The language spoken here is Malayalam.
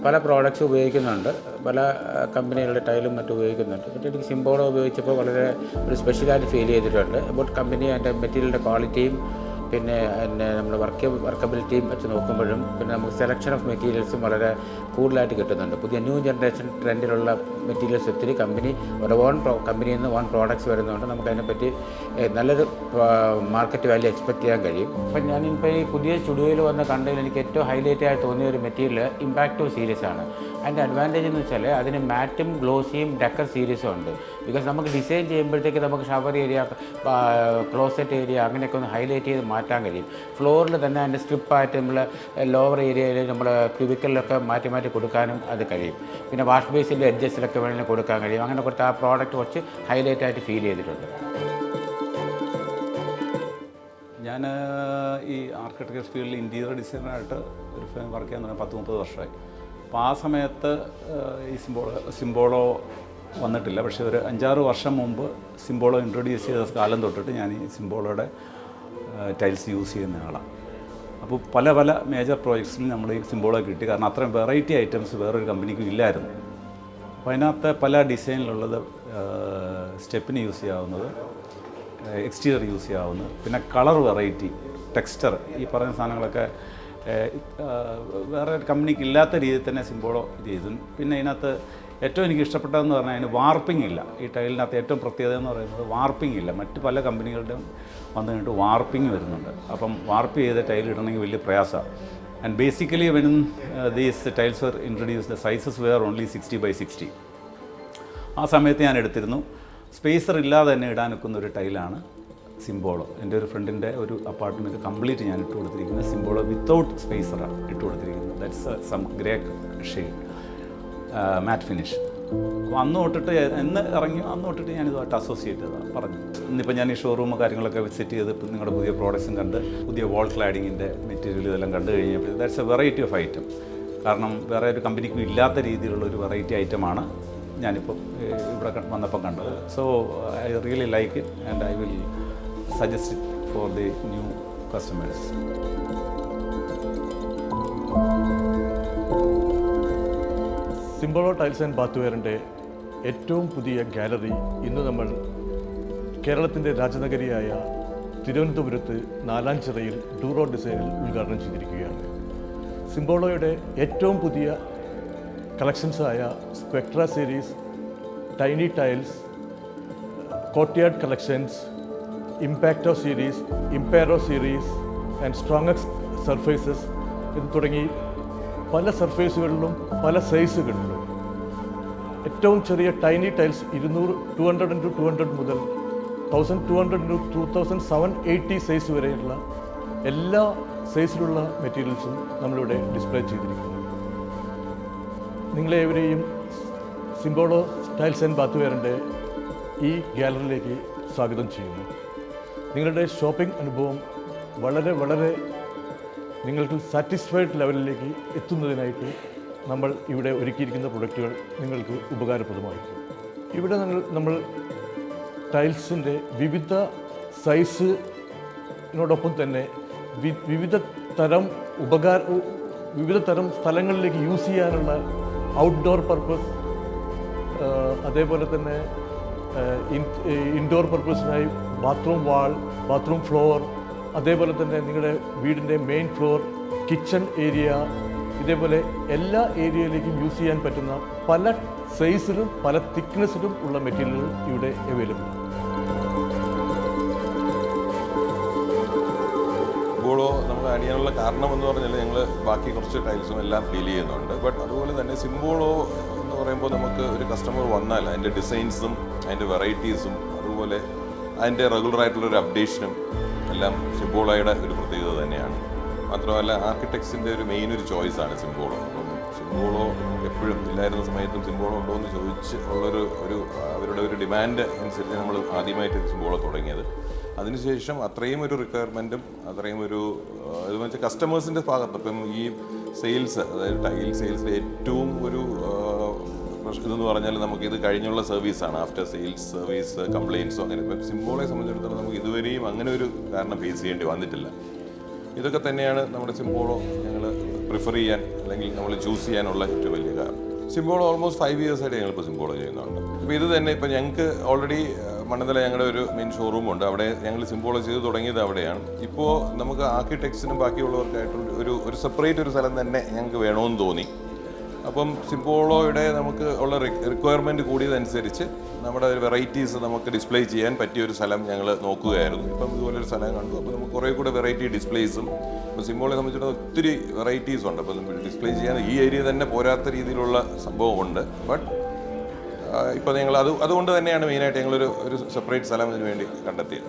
പല പ്രോഡക്റ്റ്സ് ഉപയോഗിക്കുന്നുണ്ട്, പല കമ്പനികളുടെ ടൈലും മറ്റും ഉപയോഗിക്കുന്നുണ്ട്. പക്ഷേ എനിക്ക് സിംബോളോ ഉപയോഗിച്ചപ്പോൾ വളരെ ഒരു സ്പെഷ്യലായിട്ട് ഫീൽ ചെയ്തിട്ടുണ്ട്. അബൌട്ട് കമ്പനി അതിൻ്റെ മെറ്റീരിയലിൻ്റെ ക്വാളിറ്റിയും പിന്നെ നമ്മുടെ വർക്കബിലിറ്റിയും വെച്ച് നോക്കുമ്പോഴും പിന്നെ നമുക്ക് സെലക്ഷൻ ഓഫ് മെറ്റീരിയൽസും വളരെ കൂടുതലായിട്ട് കിട്ടുന്നുണ്ട്. പുതിയ ന്യൂ ജനറേഷൻ ട്രെൻഡിലുള്ള മെറ്റീരിയൽസ് ഒത്തിരി കമ്പനി കമ്പനിയിൽ നിന്ന് പ്രോഡക്റ്റ്സ് വരുന്നതുകൊണ്ട് നമുക്കതിനെപ്പറ്റി നല്ലൊരു മാർക്കറ്റ് വാല്യൂ എക്സ്പെക്റ്റ് ചെയ്യാൻ കഴിയും. അപ്പം ഞാനിപ്പോൾ ഈ പുതിയ സ്റ്റുഡിയോയിൽ വന്ന് കണ്ടതിൽ എനിക്ക് ഏറ്റവും ഹൈലൈറ്റ് ആയി തോന്നിയ ഒരു മെറ്റീരിയൽ ഇമ്പാക്റ്റോ സീരീസാണ്. അതിൻ്റെ അഡ്വാൻറ്റേജ് എന്ന് വെച്ചാൽ അതിന് മാറ്റും ഗ്ലോസിയും ഡെക്കർ സീരീസും ഉണ്ട്. ബിക്കോസ് നമുക്ക് ഡിസൈൻ ചെയ്യുമ്പോഴത്തേക്ക് നമുക്ക് ഷവർ ഏരിയ, ക്ലോസറ്റ് ഏരിയ അങ്ങനെയൊക്കെ ഒന്ന് ഹൈലൈറ്റ് ചെയ്ത് മാറ്റാൻ കഴിയും. ഫ്ലോറിൽ തന്നെ അതിൻ്റെ സ്ട്രിപ്പായിട്ട് നമ്മൾ ലോവർ ഏരിയയിൽ നമ്മൾ ക്യൂബിക്കലിലൊക്കെ മാറ്റി മാറ്റി കൊടുക്കാനും അത് കഴിയും. പിന്നെ വാഷ് ബേസിൻ്റെ എഡ്ജസിലൊക്കെ വേണമെങ്കിൽ കൊടുക്കാൻ കഴിയും. അങ്ങനെ കൊടുത്ത് ആ പ്രോഡക്റ്റ് കുറച്ച് ഹൈലൈറ്റ് ആയിട്ട് ഫീൽ ചെയ്തിട്ടുണ്ട്. ഞാൻ ഈ ആർക്കിടെക്ചർ ഫീൽഡിൽ ഇൻറ്റീരിയർ ഡിസൈനറായിട്ട് ഒരു ഫേം വർക്ക് ചെയ്യാൻ തുടങ്ങി 10-30 വർഷമായി. അപ്പോൾ ആ സമയത്ത് ഈ സിംബോളോ വന്നിട്ടില്ല. പക്ഷേ ഒരു 5-6 വർഷം മുമ്പ് സിംബോളോ ഇൻട്രൊഡ്യൂസ് ചെയ്ത കാലം തൊട്ടിട്ട് ഞാൻ ഈ സിംബോളോയുടെ ടൈൽസ് യൂസ് ചെയ്യുന്ന ആളാണ്. അപ്പോൾ പല മേജർ പ്രോജക്ട്സിലും നമ്മൾ ഈ സിംബോളോ കിട്ടി. കാരണം അത്രയും വെറൈറ്റി ഐറ്റംസ് വേറൊരു കമ്പനിക്കും ഇല്ലായിരുന്നു. അപ്പോൾ അതിനകത്ത് പല ഡിസൈനിലുള്ളത് സ്റ്റെപ്പിന് യൂസ് ചെയ്യാവുന്നത്, എക്സ്റ്റീരിയർ യൂസ് ചെയ്യാവുന്നത്, പിന്നെ കളർ വെറൈറ്റി, ടെക്സ്ചർ, ഈ പറയുന്ന സാധനങ്ങളൊക്കെ വേറെ കമ്പനിക്ക് ഇല്ലാത്ത രീതിയിൽ തന്നെ സിംബോളോ ഇത് ചെയ്തു. പിന്നെ ഇതിനകത്ത് ഏറ്റവും എനിക്ക് ഇഷ്ടപ്പെട്ടതെന്ന് പറഞ്ഞാൽ അതിന് വാർപ്പിംഗ് ഇല്ല. ഈ ടൈലിനകത്ത് ഏറ്റവും പ്രത്യേകത എന്ന് പറയുന്നത് വാർപ്പിംഗ് ഇല്ല. മറ്റ് പല കമ്പനികളുടെയും വന്നു കഴിഞ്ഞിട്ട് വാർപ്പിംഗ് വരുന്നുണ്ട്. അപ്പം വാർപ്പ് ചെയ്ത ടൈൽ ഇടണമെങ്കിൽ വലിയ പ്രയാസമാണ്. And basically when these tiles were introduced the sizes were only 60x60. ആ സമയത്ത് ഞാൻ എടുത്തിരുന്നു. സ്പേസർ ഇല്ലാതെ തന്നെ ഇടാനൊക്കുന്ന ഒരു ടൈലാണ് സിംബോളോ. എൻ്റെ ഒരു ഫ്രണ്ടിൻ്റെ ഒരു അപ്പാർട്ട്മെൻറ്റ് കംപ്ലീറ്റ് ഞാൻ ഇട്ട് കൊടുത്തിരിക്കുന്നത് സിംബോളോ വിത്തൗട്ട് സ്പേസറാണ് ഇട്ട് കൊടുത്തിരിക്കുന്നത്. That's some grey shade matt finish. അപ്പോൾ അന്ന് തൊട്ടിട്ട് അന്ന് തൊട്ടിട്ട് ഞാനിതുമായിട്ട് അസോസിയേറ്റ് ചെയ്തതാണ് പറഞ്ഞു. ഇന്നിപ്പോൾ ഞാൻ ഈ ഷോറൂം കാര്യങ്ങളൊക്കെ വിസിറ്റ് ചെയ്ത് നിങ്ങളുടെ പുതിയ പ്രോഡക്ട്സും കണ്ട് പുതിയ വാൾ ക്ലാഡിങ്ങിൻ്റെ മെറ്റീരിയൽ ഇതെല്ലാം കണ്ടു കഴിഞ്ഞപ്പോൾ that's A variety of item. കാരണം വേറെ ഒരു കമ്പനിക്കും ഇല്ലാത്ത രീതിയിലുള്ള ഒരു വെറൈറ്റി ഐറ്റമാണ് ഞാനിപ്പോൾ ഇവിടെ വന്നപ്പോൾ കണ്ടത്. So I really like it and I will suggest it for the new customers. Simbolo tiles and ബാത്ത്വെയറിൻ്റെ ഏറ്റവും പുതിയ ഗാലറി ഇന്ന് നമ്മൾ കേരളത്തിൻ്റെ രാജനഗരിയായ തിരുവനന്തപുരത്ത് നാലാഞ്ചിറയിൽ ഡൂറോ ഡിസൈനിൽ ഉദ്ഘാടനം ചെയ്തിരിക്കുകയാണ്. സിംബോളോയുടെ ഏറ്റവും പുതിയ കളക്ഷൻസായ Spectra series, tiny tiles, courtyard collections, Impacto series, Impero series and Strongax surfaces ഇത് തുടങ്ങി പല സർഫേസുകളിലും പല സൈസുകളിലും ഏറ്റവും ചെറിയ ടൈനി ടൈൽസ് 200x200 മുതൽ 1200x2780 സൈസ് വരെയുള്ള എല്ലാ സൈസിലുള്ള മെറ്റീരിയൽസും നമ്മളിവിടെ ഡിസ്പ്ലേ ചെയ്തിരിക്കുന്നു. നിങ്ങളേവരെയും സിംബോളോ ടൈൽസ് ആൻഡ് ബാത്ത്വെയറിൻ്റെ ഈ ഗാലറിയിലേക്ക് സ്വാഗതം ചെയ്യുന്നു. നിങ്ങളുടെ ഷോപ്പിംഗ് അനുഭവം വളരെ നിങ്ങൾക്ക് സാറ്റിസ്ഫൈഡ് ലെവലിലേക്ക് എത്തുന്നതിനായിട്ട് നമ്മൾ ഇവിടെ ഒരുക്കിയിരിക്കുന്ന പ്രൊഡക്റ്റുകൾ നിങ്ങൾക്ക് ഉപകാരപ്രദമായിരിക്കും. ഇവിടെ നമ്മൾ ടൈൽസിൻ്റെ വിവിധ സൈസിനോടൊപ്പം തന്നെ വിവിധ തരം സ്ഥലങ്ങളിലേക്ക് യൂസ് ചെയ്യാനുള്ള ഔട്ട്ഡോർ പർപ്പസ്, അതേപോലെ തന്നെ ഇൻഡോർ പർപ്പസിനായി ബാത്റൂം വാൾ, ബാത്റൂം ഫ്ലോർ, അതേപോലെ തന്നെ നിങ്ങളുടെ വീടിൻ്റെ മെയിൻ ഫ്ലോർ, കിച്ചൺ ഏരിയ, ഇതേപോലെ എല്ലാ ഏരിയയിലേക്കും യൂസ് ചെയ്യാൻ പറ്റുന്ന പല സൈസിലും പല തിക്നെസ്സിലും ഉള്ള മെറ്റീരിയലുകൾ ഇവിടെ അവൈലബിൾ ആണ്. സിംബോളോ നമ്മൾ ആഡ് ചെയ്യാനുള്ള കാരണം എന്ന് പറഞ്ഞാൽ ഞങ്ങൾ ബാക്കി കുറച്ച് ടൈൽസും എല്ലാം ഡീൽ ചെയ്യുന്നുണ്ട്. ബട്ട് അതുപോലെ തന്നെ സിംബോളോ എന്ന് പറയുമ്പോൾ നമുക്ക് ഒരു കസ്റ്റമർ വന്നാൽ അതിൻ്റെ ഡിസൈൻസും അതിൻ്റെ വെറൈറ്റീസും അതുപോലെ അതിൻ്റെ റെഗുലറായിട്ടുള്ളൊരു അപ്ഡേഷനും എല്ലാം സിംബോളോയുടെ ഒരു പ്രത്യേകത തന്നെയാണ്. മാത്രമല്ല ആർക്കിടെക്ട്സിൻ്റെ ഒരു മെയിൻ ഒരു ചോയ്സാണ് സിംബോളോ. അപ്പം സിംബോളോ എപ്പോഴും ഇല്ലായിരുന്ന സമയത്തും സിംബോളോ ഉണ്ടോ എന്ന് ചോദിച്ച് ഉള്ളൊരു അവരുടെ ഒരു ഡിമാൻഡ് അനുസരിച്ച് നമ്മൾ ആദ്യമായിട്ട് സിംബോളോ തുടങ്ങിയത്. അതിനുശേഷം അത്രയും ഒരു റിക്വയർമെൻറ്റും അത്രയും ഒരു ഇതെന്ന് വെച്ചാൽ കസ്റ്റമേഴ്സിൻ്റെ ഭാഗത്ത് ഇപ്പം ഈ സെയിൽസ്, അതായത് ടൈൽ സെയിൽസിൽ ഏറ്റവും ഒരു ഇതെന്ന് പറഞ്ഞാൽ നമുക്കിത് കഴിഞ്ഞുള്ള സർവീസാണ്. ആഫ്റ്റർ സെയിൽസ് സർവീസ് കംപ്ലയിൻസോ അങ്ങനെ. ഇപ്പം സിംബോളയെ സംബന്ധിച്ചിടത്തോളം നമുക്ക് ഇതുവരെയും അങ്ങനെ ഒരു കാരണം ഫേസ് ചെയ്യേണ്ടി വന്നിട്ടില്ല. ഇതൊക്കെ തന്നെയാണ് നമ്മുടെ സിംബോളോ ഞങ്ങൾ പ്രിഫർ ചെയ്യാൻ അല്ലെങ്കിൽ നമ്മൾ ചൂസ് ചെയ്യാനുള്ള ഏറ്റവും വലിയ കാരണം. സിംബോളോ ഓൾമോസ്റ്റ് 5 years ആയിട്ട് ഞങ്ങളിപ്പോൾ സിംബോളോ ചെയ്യുന്നുണ്ട്. ഇപ്പോൾ ഇത് തന്നെ ഇപ്പോൾ ഞങ്ങൾക്ക് ഓൾറെഡി മണ്ണന്തല ഞങ്ങളുടെ ഒരു മെയിൻ ഷോറൂമുണ്ട്. അവിടെ ഞങ്ങൾ സിംബോളോ ചെയ്ത് തുടങ്ങിയത് അവിടെയാണ്. ഇപ്പോൾ നമുക്ക് ആർക്കിടെക്ട്സിനും ബാക്കിയുള്ളവർക്കായിട്ടുള്ള ഒരു സെപ്പറേറ്റ് ഒരു സ്ഥലം തന്നെ ഞങ്ങൾക്ക് വേണമെന്ന് തോന്നി. അപ്പം സിംബോളോയുടെ നമുക്ക് ഉള്ള റിക്വയർമെൻറ്റ് കൂടിയതനുസരിച്ച് നമ്മുടെ വെറൈറ്റീസ് നമുക്ക് ഡിസ്പ്ലേ ചെയ്യാൻ പറ്റിയൊരു സ്ഥലം ഞങ്ങൾ നോക്കുകയായിരുന്നു. ഇപ്പം ഇതുപോലൊരു സ്ഥലം കണ്ടു. അപ്പോൾ നമുക്ക് കുറേ കൂടെ വെറൈറ്റി ഡിസ്പ്ലേസും ഇപ്പോൾ സിംബോളെ സംബന്ധിച്ചിടത്തോളം ഒത്തിരി വെറൈറ്റീസ് ഉണ്ട്. അപ്പോൾ നമ്മൾ ഡിസ്പ്ലേ ചെയ്യാൻ ഈ ഏരിയ തന്നെ പോരാത്ത രീതിയിലുള്ള സംഭവമുണ്ട്. ബട്ട് ഇപ്പോൾ ഞങ്ങൾ അതുകൊണ്ട് തന്നെയാണ് മെയിനായിട്ട് ഞങ്ങളൊരു സെപ്പറേറ്റ് സ്ഥലം ഇതിനു വേണ്ടി കണ്ടെത്തിയത്.